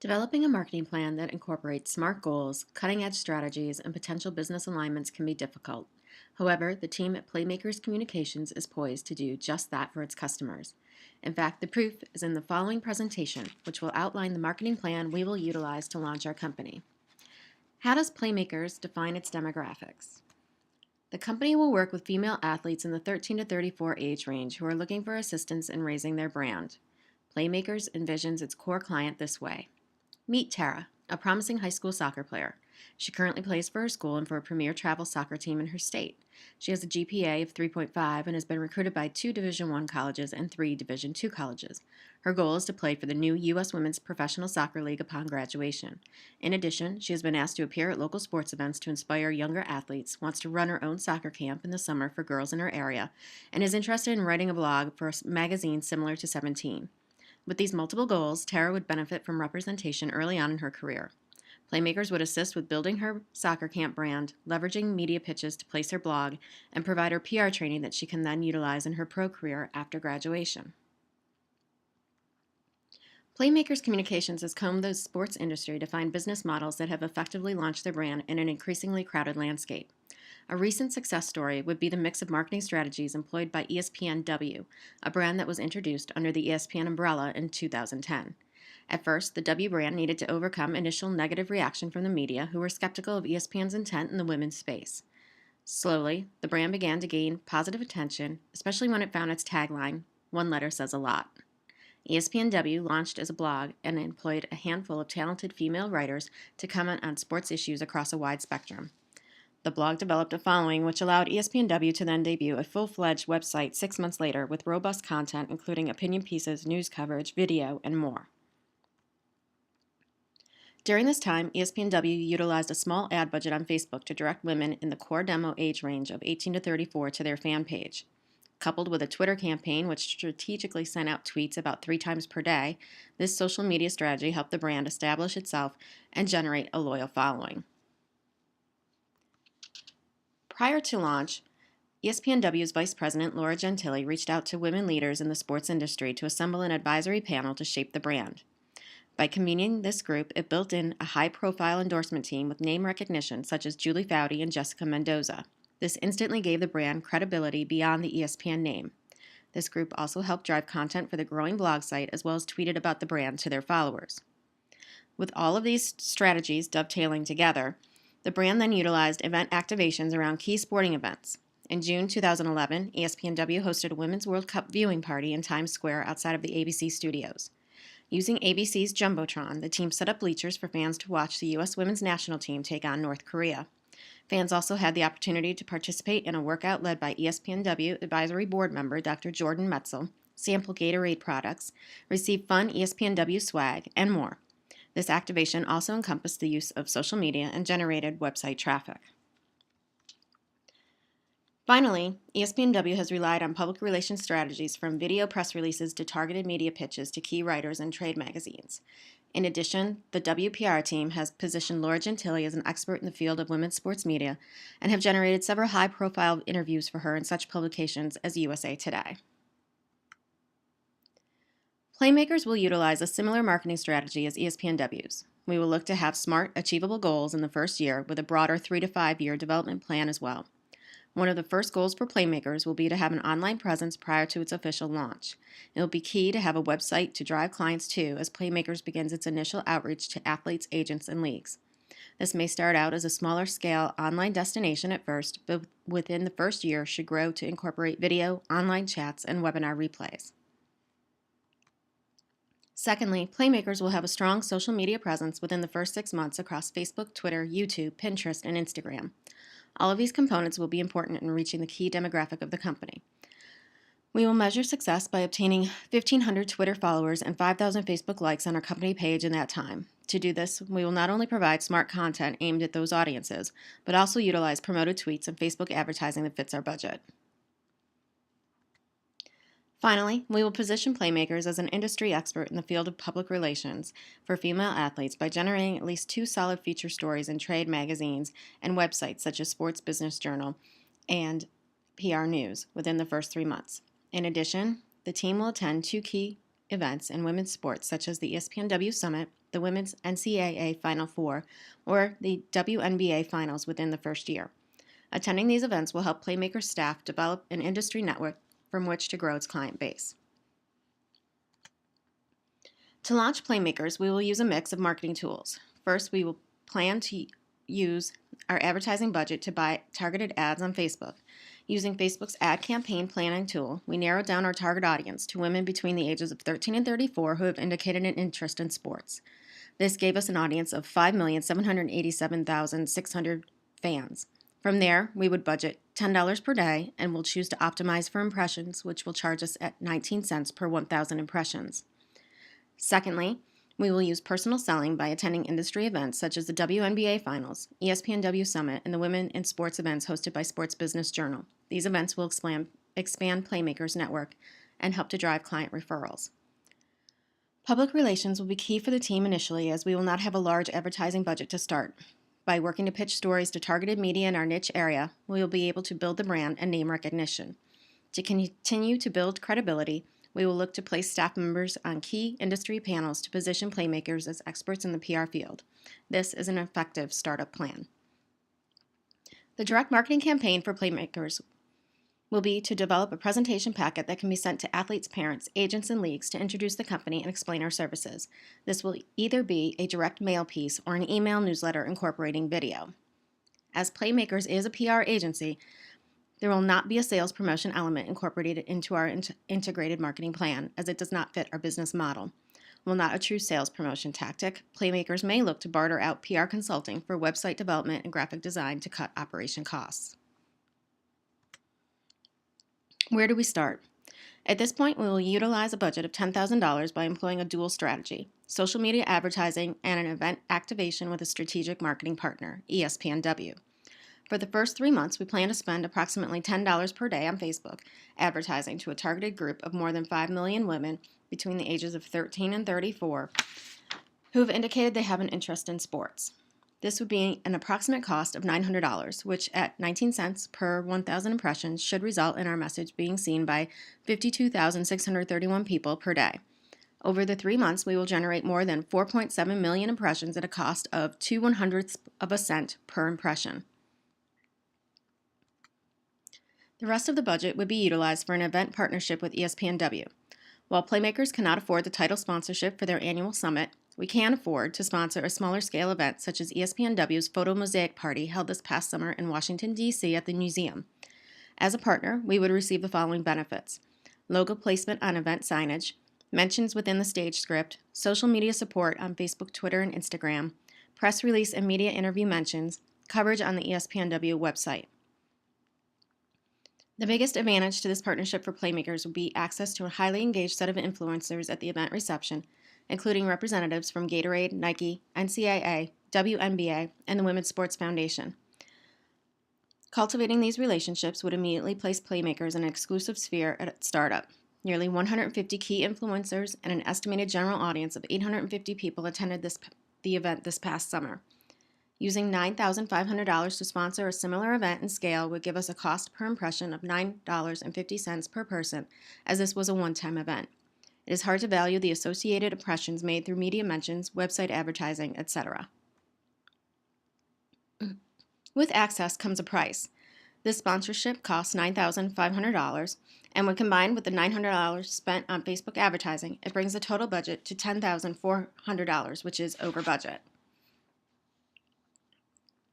Developing a marketing plan that incorporates smart goals, cutting edge strategies, and potential business alignments can be difficult. However, the team at Playmakers Communications is poised to do just that for its customers. In fact, the proof is in the following presentation, which will outline the marketing plan we will utilize to launch our company. How does Playmakers define its demographics? The company will work with female athletes in the 13 to 34 age range who are looking for assistance in raising their brand. Playmakers envisions its core client this way. Meet Tara, a promising high school soccer player. She currently plays for her school and for a premier travel soccer team in her state. She has a GPA of 3.5 and has been recruited by 2 Division I colleges and 3 Division II colleges. Her goal is to play for the new U.S. Women's Professional Soccer League upon graduation. In addition, she has been asked to appear at local sports events to inspire younger athletes, wants to run her own soccer camp in the summer for girls in her area, and is interested in writing a blog for a magazine similar to 17. With these multiple goals, Tara would benefit from representation early on in her career. Playmakers would assist with building her soccer camp brand, leveraging media pitches to place her blog, and provide her PR training that she can then utilize in her pro career after graduation. Playmakers Communications has combed the sports industry to find business models that have effectively launched their brand in an increasingly crowded landscape. A recent success story would be the mix of marketing strategies employed by ESPNW, a brand that was introduced under the ESPN umbrella in 2010. At first, the W brand needed to overcome initial negative reaction from the media who were skeptical of ESPN's intent in the women's space. Slowly, the brand began to gain positive attention, especially when it found its tagline, "One letter says a lot." ESPNW launched as a blog and employed a handful of talented female writers to comment on sports issues across a wide spectrum. The blog developed a following which allowed ESPNW to then debut a full-fledged website 6 months later with robust content including opinion pieces, news coverage, video, and more. During this time, ESPNW utilized a small ad budget on Facebook to direct women in the core demo age range of 18 to 34 to their fan page. Coupled with a Twitter campaign which strategically sent out tweets about 3 times per day, this social media strategy helped the brand establish itself and generate a loyal following. Prior to launch, ESPNW's Vice President Laura Gentili reached out to women leaders in the sports industry to assemble an advisory panel to shape the brand. By convening this group, it built in a high-profile endorsement team with name recognition such as Julie Foudy and Jessica Mendoza. This instantly gave the brand credibility beyond the ESPN name. This group also helped drive content for the growing blog site as well as tweeted about the brand to their followers. With all of these strategies dovetailing together, the brand then utilized event activations around key sporting events. In June 2011, ESPNW hosted a Women's World Cup viewing party in Times Square outside of the ABC studios. Using ABC's Jumbotron, the team set up bleachers for fans to watch the U.S. women's national team take on North Korea. Fans also had the opportunity to participate in a workout led by ESPNW Advisory Board member Dr. Jordan Metzel, sample Gatorade products, receive fun ESPNW swag, and more. This activation also encompassed the use of social media and generated website traffic. Finally, ESPNW has relied on public relations strategies from video press releases to targeted media pitches to key writers and trade magazines. In addition, the WPR team has positioned Laura Gentili as an expert in the field of women's sports media and have generated several high-profile interviews for her in such publications as USA Today. Playmakers will utilize a similar marketing strategy as ESPNW's. We will look to have smart, achievable goals in the first year with a broader 3 to 5 year development plan as well. One of the first goals for Playmakers will be to have an online presence prior to its official launch. It will be key to have a website to drive clients to as Playmakers begins its initial outreach to athletes, agents, and leagues. This may start out as a smaller scale online destination at first, but within the first year should grow to incorporate video, online chats, and webinar replays. Secondly, Playmakers will have a strong social media presence within the first 6 months across Facebook, Twitter, YouTube, Pinterest, and Instagram. All of these components will be important in reaching the key demographic of the company. We will measure success by obtaining 1,500 Twitter followers and 5,000 Facebook likes on our company page in that time. To do this, we will not only provide smart content aimed at those audiences, but also utilize promoted tweets and Facebook advertising that fits our budget. Finally, we will position Playmakers as an industry expert in the field of public relations for female athletes by generating at least 2 solid feature stories in trade magazines and websites such as Sports Business Journal and PR News within the first 3 months. In addition, the team will attend 2 key events in women's sports such as the ESPNW Summit, the Women's NCAA Final Four, or the WNBA Finals within the first year. Attending these events will help Playmakers staff develop an industry network from which to grow its client base. To launch Playmakers, we will use a mix of marketing tools. First, we will plan to use our advertising budget to buy targeted ads on Facebook. Using Facebook's ad campaign planning tool, we narrowed down our target audience to women between the ages of 13 and 34 who have indicated an interest in sports. This gave us an audience of 5,787,600 fans. From there, we would budget $10 per day and will choose to optimize for impressions, which will charge us at 19 cents per 1,000 impressions. Secondly, we will use personal selling by attending industry events such as the WNBA Finals, ESPNW Summit, and the Women in Sports events hosted by Sports Business Journal. These events will expand Playmakers' network and help to drive client referrals. Public relations will be key for the team initially, as we will not have a large advertising budget to start. By working to pitch stories to targeted media in our niche area, we will be able to build the brand and name recognition. To continue to build credibility, we will look to place staff members on key industry panels to position Playmakers as experts in the PR field. This is an effective startup plan. The direct marketing campaign for Playmakers will be to develop a presentation packet that can be sent to athletes' parents, agents, and leagues to introduce the company and explain our services. This will either be a direct mail piece or an email newsletter incorporating video. As Playmakers is a PR agency, there will not be a sales promotion element incorporated into our integrated marketing plan, as it does not fit our business model. While not a true sales promotion tactic, Playmakers may look to barter out PR consulting for website development and graphic design to cut operation costs. Where do we start? At this point, we will utilize a budget of $10,000 by employing a dual strategy: social media advertising and an event activation with a strategic marketing partner, ESPNW. For the first 3 months, we plan to spend approximately $10 per day on Facebook advertising to a targeted group of more than 5 million women between the ages of 13 and 34 who have indicated they have an interest in sports. This would be an approximate cost of $900, which at 19 cents per 1,000 impressions should result in our message being seen by 52,631 people per day. Over the 3 months, we will generate more than 4.7 million impressions at a cost of 2/100ths of a cent per impression. The rest of the budget would be utilized for an event partnership with ESPNW. While Playmakers cannot afford the title sponsorship for their annual summit, we can afford to sponsor a smaller scale event such as ESPNW's Photo Mosaic Party held this past summer in Washington, D.C. at the museum. As a partner, we would receive the following benefits: logo placement on event signage, mentions within the stage script, social media support on Facebook, Twitter, and Instagram, press release and media interview mentions, coverage on the ESPNW website. The biggest advantage to this partnership for Playmakers would be access to a highly engaged set of influencers at the event reception, including representatives from Gatorade, Nike, NCAA, WNBA, and the Women's Sports Foundation. Cultivating these relationships would immediately place Playmakers in an exclusive sphere at startup. Nearly 150 key influencers and an estimated general audience of 850 people attended the event this past summer. Using $9,500 to sponsor a similar event and scale would give us a cost per impression of $9.50 per person, as this was a one-time event. It is hard to value the associated impressions made through media mentions, website advertising, etc. With access comes a price. This sponsorship costs $9,500, and when combined with the $900 spent on Facebook advertising, it brings the total budget to $10,400, which is over budget.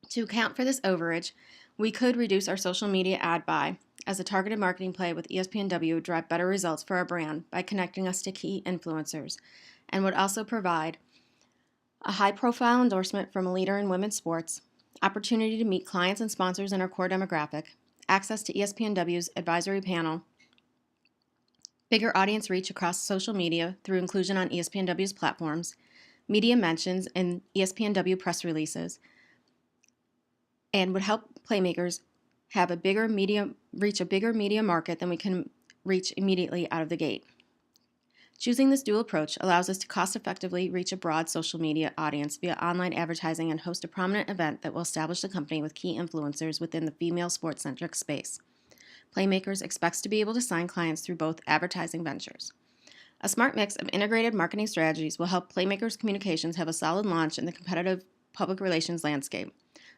To account for this overage, we could reduce our social media ad buy, as a targeted marketing play with ESPNW would drive better results for our brand by connecting us to key influencers, and would also provide a high-profile endorsement from a leader in women's sports, opportunity to meet clients and sponsors in our core demographic, access to ESPNW's advisory panel, bigger audience reach across social media through inclusion on ESPNW's platforms, media mentions in ESPNW press releases, and would help Playmakers have reach a bigger media market than we can reach immediately out of the gate. Choosing this dual approach allows us to cost-effectively reach a broad social media audience via online advertising and host a prominent event that will establish the company with key influencers within the female sports-centric space. Playmakers expects to be able to sign clients through both advertising ventures. A smart mix of integrated marketing strategies will help Playmakers Communications have a solid launch in the competitive public relations landscape.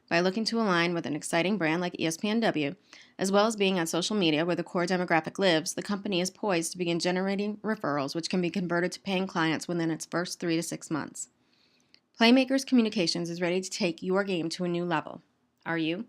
By looking to align with an exciting brand like ESPNW, as well as being on social media where the core demographic lives, the company is poised to begin generating referrals which can be converted to paying clients within its first 3 to 6 months. Playmakers Communications is ready to take your game to a new level. Are you?